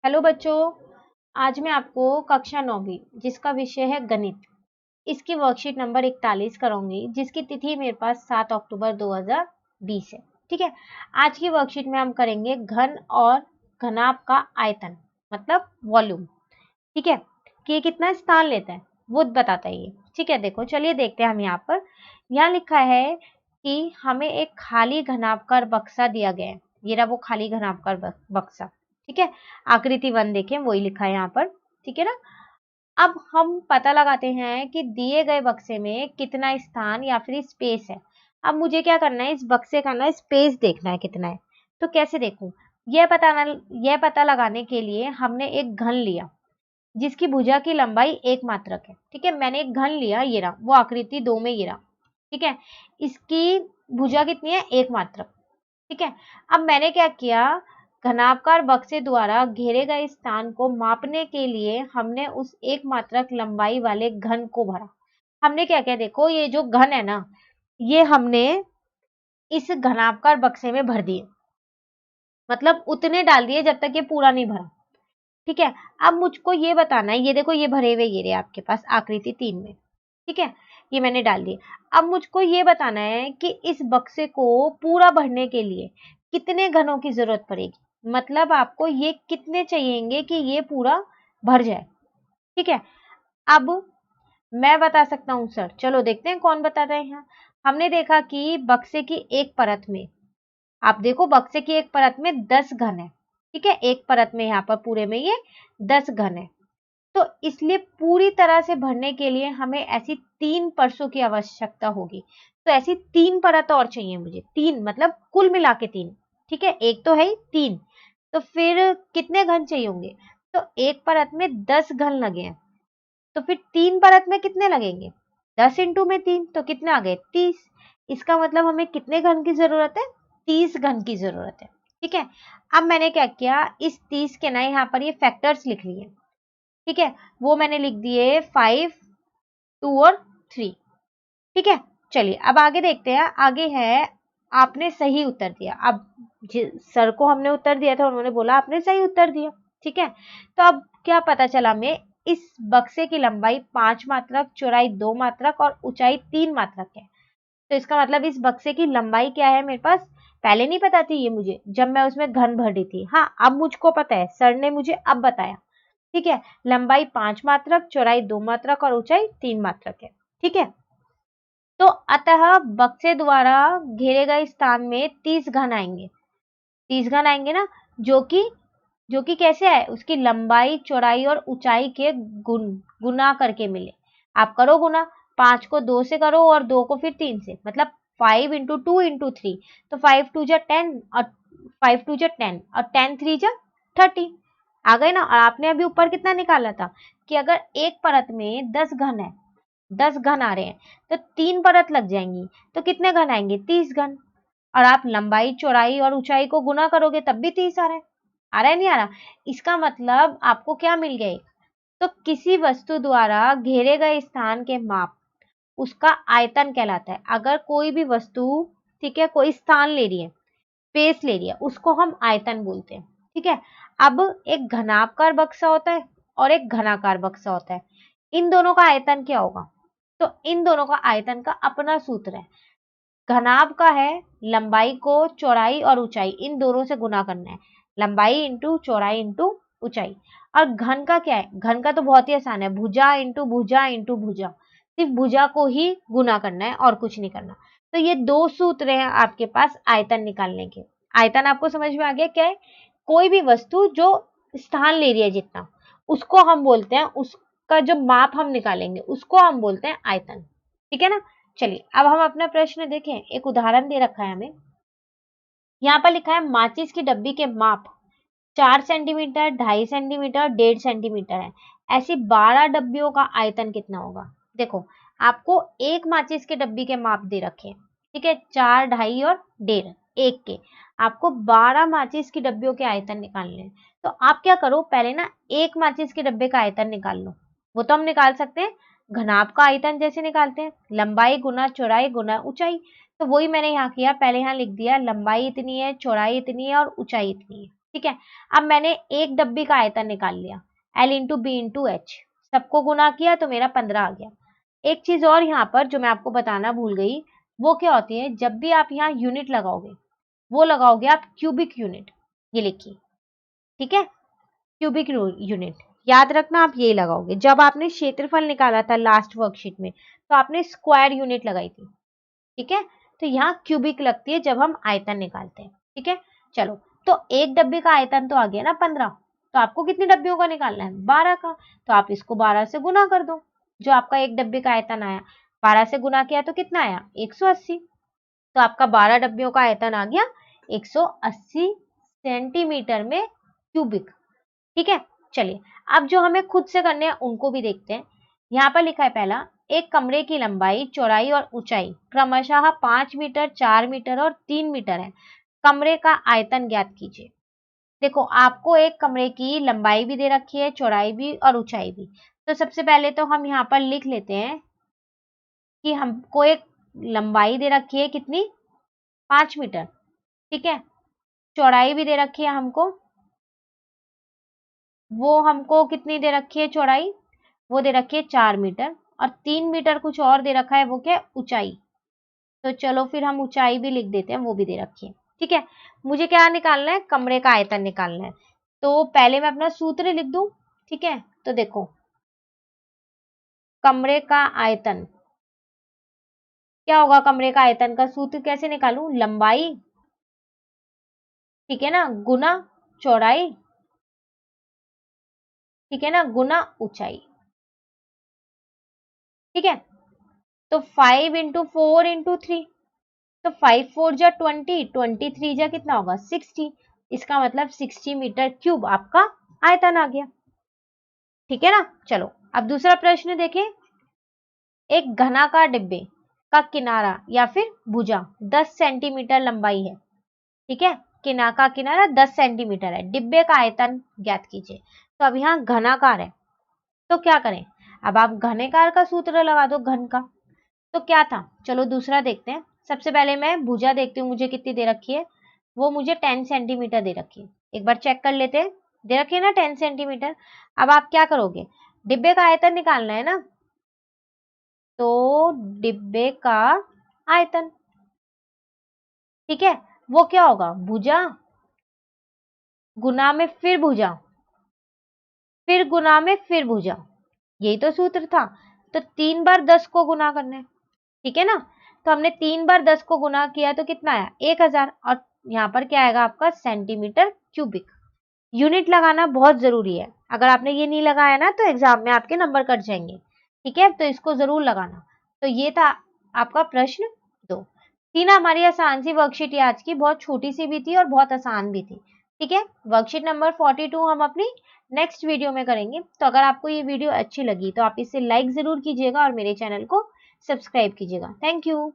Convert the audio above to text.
Hello बच्चों, आज मैं आपको कक्षा 9वीं जिसका विषय है गणित, इसकी वर्कशीट नंबर 41 कराऊंगी, जिसकी तिथि मेरे पास 7 अक्टूबर 2020 है। ठीक है, आज की वर्कशीट में हम करेंगे घन और घनाभ का आयतन, मतलब वॉल्यूम। ठीक है, कि ये कितना स्थान लेता है वो बताता है ये। ठीक है, देखो चलिए देखते हैं हम यहाँ लिखा है कि हमें एक खाली घनाभकार बक्सा दिया गया है। ये रहा वो खाली घनाभकार बक्सा। ठीक है, आकृति 1 देखें, वही लिखा है यहाँ पर। ठीक है ना। अब हम पता लगाते हैं कि दिए गए बक्से में कितना स्थान या फिर स्पेस है। अब मुझे क्या करना है, इस बक्से का ना स्पेस देखना है कितना है। तो कैसे देखूं, यह पता लगाने के लिए हमने एक घन लिया जिसकी भुजा की लंबाई 1 मात्रक है। ठीक है, मैंने एक घन लिया, ये रहा वो आकृति 2 में, ये रहा। ठीक है, इसकी भुजा कितनी है, 1 मात्रक। ठीक है, अब मैंने क्या किया, घनाभकार बक्से द्वारा घेरे गए स्थान को मापने के लिए हमने उस 1 मात्रक लंबाई वाले घन को भरा। हमने क्या किया, देखो ये जो घन है ना, ये हमने इस घनाभकार बक्से में भर दिए, मतलब उतने डाल दिए जब तक ये पूरा नहीं भरा। ठीक है, अब मुझको ये बताना है, ये देखो ये भरे हुए ये रहे आपके पास आकृति 3 में। ठीक है, ये मैंने डाल दिए। अब मुझको ये बताना है कि इस बक्से को पूरा भरने के लिए कितने घनों की जरूरत पड़ेगी, मतलब आपको ये कितने चाहिएंगे कि ये पूरा भर जाए। ठीक है, अब मैं बता सकता हूँ सर, चलो देखते हैं कौन बताता है। यहाँ हमने देखा कि बक्से की एक परत में, आप देखो बक्से की एक परत में 10 घन है। ठीक है, एक परत में यहाँ पर पूरे में ये 10 घन है। तो इसलिए पूरी तरह से भरने के लिए हमें ऐसी 3 परतों की आवश्यकता होगी। तो ऐसी 3 परत और चाहिए मुझे, 3 मतलब कुल मिला के 3। ठीक है, एक तो है ही 3, तो फिर कितने घन चाहिए होंगे। तो एक परत में 10 घन लगे हैं, तो फिर 3 परत में कितने लगेंगे, 10 इंटू में 3 तो कितने आ गए, 30। इसका मतलब हमें कितने घन की जरूरत है, 30 घन की जरूरत है। ठीक है, अब मैंने क्या किया, इस 30 के ना यहाँ पर ये फैक्टर्स लिख लिए। ठीक है, वो मैंने लिख दिए 5, 2 और 3। ठीक है, चलिए अब आगे देखते हैं। आगे है, आपने सही उत्तर दिया। अब सर को हमने उत्तर दिया था, उन्होंने बोला आपने सही उत्तर दिया। ठीक है, तो अब क्या पता चला हमें, इस बक्से की लंबाई 5 मात्रक, चौड़ाई 2 मात्रक और ऊंचाई 3 मात्रक है। तो इसका मतलब इस बक्से की लंबाई क्या है मेरे पास, पहले नहीं पता थी ये मुझे जब मैं उसमें घन भर रही थी। हाँ, अब मुझको पता है, सर ने मुझे अब बताया। ठीक है, लंबाई 5 मात्रक, चौड़ाई 2 मात्रक और ऊंचाई 3 मात्रक है। ठीक है, तो अतः बक्से द्वारा घेरे गए स्थान में 30 घन आएंगे। 30 घन आएंगे ना, जो कि कैसे आए, उसकी लंबाई, चौड़ाई और ऊंचाई के गुना करके मिले। आप करो गुना, 5 को 2 से करो और 2 को फिर 3 से, मतलब 5 इंटू 2 इंटू 3, तो 5 2 जा 10 और 5 2 जा 10 और 10 3 जा 30। आ गए ना। और आपने अभी ऊपर कितना निकाला था कि अगर एक परत में 10 घन है, 10 घन आ रहे हैं, तो 3 परत लग जाएंगी, तो कितने घन आएंगे, 30 घन। और आप लंबाई, चौड़ाई और ऊंचाई को गुना करोगे तब भी 30 आ रहा है। आ रहा है नहीं आ रहा। इसका मतलब आपको क्या मिल गए, तो किसी वस्तु द्वारा घेरे गए स्थान के माप उसका आयतन कहलाता है। अगर कोई भी वस्तु, ठीक है, कोई स्थान ले रही है, स्पेस ले रही है, उसको हम आयतन बोलते हैं। ठीक है, अब एक घनाभकार बक्सा होता है और एक घनाकार बक्सा होता है। इन दोनों का आयतन क्या होगा, तो इन दोनों का आयतन का अपना सूत्र है। घनाभ का है, लंबाई को चौड़ाई और ऊंचाई इन दोनों से गुना करना है, लंबाई इंटू चौड़ाई इंटू ऊंचाई। और घन का क्या है, घन का तो बहुत ही आसान है, भुजा इंटू भुजा इंटू भुजा, सिर्फ भुजा को ही गुना करना है और कुछ नहीं करना। तो ये 2 सूत्र हैं आपके पास आयतन निकालने के। आयतन आपको समझ में आ गया क्या है, कोई भी वस्तु जो स्थान ले रही है जितना, उसको हम बोलते हैं, उसका जो माप हम निकालेंगे उसको हम बोलते हैं आयतन। ठीक है ना। चलिए अब हम अपना प्रश्न देखें, एक उदाहरण दे रखा है हमें। यहाँ पर लिखा है माचिस की डब्बी के माप 4 सेंटीमीटर, 2.5 सेंटीमीटर, 1.5 सेंटीमीटर है। ऐसी 12 डब्बियों का आयतन कितना होगा। देखो, आपको एक माचिस के डब्बी के माप दे रखे हैं। ठीक है, 4, 2.5 और 1.5 एक के। आपको 12 माचिस की डब्बियों के आयतन निकालने हैं। तो आप क्या करो, पहले ना एक माचिस के डब्बे का आयतन निकाल लो। वो तो हम निकाल सकते हैं घनाभ का आयतन जैसे निकालते हैं, लंबाई गुना चौड़ाई गुना ऊंचाई। तो वही मैंने यहाँ किया, पहले यहाँ लिख दिया लंबाई इतनी है, चौड़ाई इतनी है और ऊंचाई इतनी है। ठीक है। अब मैंने एक डब्बी का आयतन निकाल लिया, L into B into H, सबको गुना किया तो मेरा 15 आ गया। एक चीज और यहाँ पर जो मैं आपको बताना भूल गई, वो क्या होती है, जब भी आप यहाँ यूनिट लगाओगे वो लगाओगे आप क्यूबिक यूनिट, ये लिखिए, ठीक है, क्यूबिक यूनिट याद रखना, आप ये लगाओगे। जब आपने क्षेत्रफल निकाला था लास्ट वर्कशीट में तो आपने स्क्वायर यूनिट लगाई थी, ठीक है, तो यहाँ क्यूबिक लगती है जब हम आयतन निकालते हैं, ठीक है। चलो, तो एक डब्बे का आयतन तो आ गया ना 15, तो आपको कितनी डब्बियों का निकालना है, 12 का, तो आप इसको 12 से गुना कर दो, जो आपका एक डब्बे का आयतन आया 12 से गुना किया तो कितना आया 180, तो आपका 12 डब्बियों का आयतन आ गया 180 सेंटीमीटर में क्यूबिक, ठीक है। चलिए, अब जो हमें खुद से करने हैं उनको भी देखते हैं। यहाँ पर लिखा है पहला, एक कमरे की लंबाई, चौड़ाई और ऊंचाई क्रमशः 5 मीटर, 4 मीटर और 3 मीटर है। कमरे का आयतन ज्ञात कीजिए। देखो, आपको एक कमरे की लंबाई भी दे रखी है, चौड़ाई भी और ऊंचाई भी। तो सबसे पहले तो हम यहाँ पर लिख लेते हैं कि हमको एक लंबाई दे रखी है कितनी, 5 मीटर, ठीक है, चौड़ाई भी दे रखी है हमको, वो हमको कितनी दे रखी है चौड़ाई, वो दे रखी है 4 मीटर, और 3 मीटर कुछ और दे रखा है, वो क्या है, ऊंचाई। तो चलो फिर हम ऊंचाई भी लिख देते हैं, वो भी दे रखी है, ठीक है। मुझे क्या निकालना है, कमरे का आयतन निकालना है। तो पहले मैं अपना सूत्र लिख दूं, ठीक है। तो देखो, कमरे का आयतन क्या होगा, कमरे का आयतन का सूत्र कैसे निकालूं, लंबाई, ठीक है ना, गुना चौड़ाई, ठीक है ना, गुना ऊंचाई, ठीक है। तो 5 इंटू 4 इंटू 3, तो 5 4 जा 20, 23 जा कितना होगा 60, इसका मतलब 60 मीटर क्यूब आपका आयतन आ गया, ठीक है ना। चलो, अब दूसरा प्रश्न देखें। एक घनाकार डिब्बे का किनारा या फिर भुजा 10 सेंटीमीटर लंबाई है, ठीक है, किनारा का किनारा 10 सेंटीमीटर है, डिब्बे का आयतन ज्ञात कीजिए। तो अब यहाँ घनाकार है, तो क्या करें, अब आप घनेकार का सूत्र लगा दो, घन का। तो क्या था, चलो दूसरा देखते हैं। सबसे पहले मैं भुजा देखती हूँ, मुझे कितनी दे रखी है, वो मुझे 10 सेंटीमीटर दे रखी है, एक बार चेक कर लेते हैं, दे रखी है ना 10 सेंटीमीटर। अब आप क्या करोगे, डिब्बे का आयतन निकालना है ना, तो डिब्बे का आयतन, ठीक है, वो क्या होगा, भुजा गुना में फिर भुजा, फिर गुना में फिर भुजा, यही तो सूत्र था। तो 3 बार 10 को गुना करना है, ठीक है ना। तो हमने 3 बार 10 को गुना किया तो कितना आया 1000, और यहाँ पर क्या आएगा आपका सेंटीमीटर क्यूबिक। यूनिट लगाना बहुत जरूरी है, अगर आपने ये नहीं लगाया ना तो एग्जाम में आपके नंबर कट जाएंगे, ठीक है, तो इसको जरूर लगाना। तो ये था आपका प्रश्न 2। थी ना हमारी आसान सी वर्कशीट, आज की बहुत छोटी सी भी थी और बहुत आसान भी थी, ठीक है। वर्कशीट नंबर 42 हम अपनी नेक्स्ट वीडियो में करेंगे। तो अगर आपको ये वीडियो अच्छी लगी तो आप इसे लाइक जरूर कीजिएगा और मेरे चैनल को सब्सक्राइब कीजिएगा। Thank you.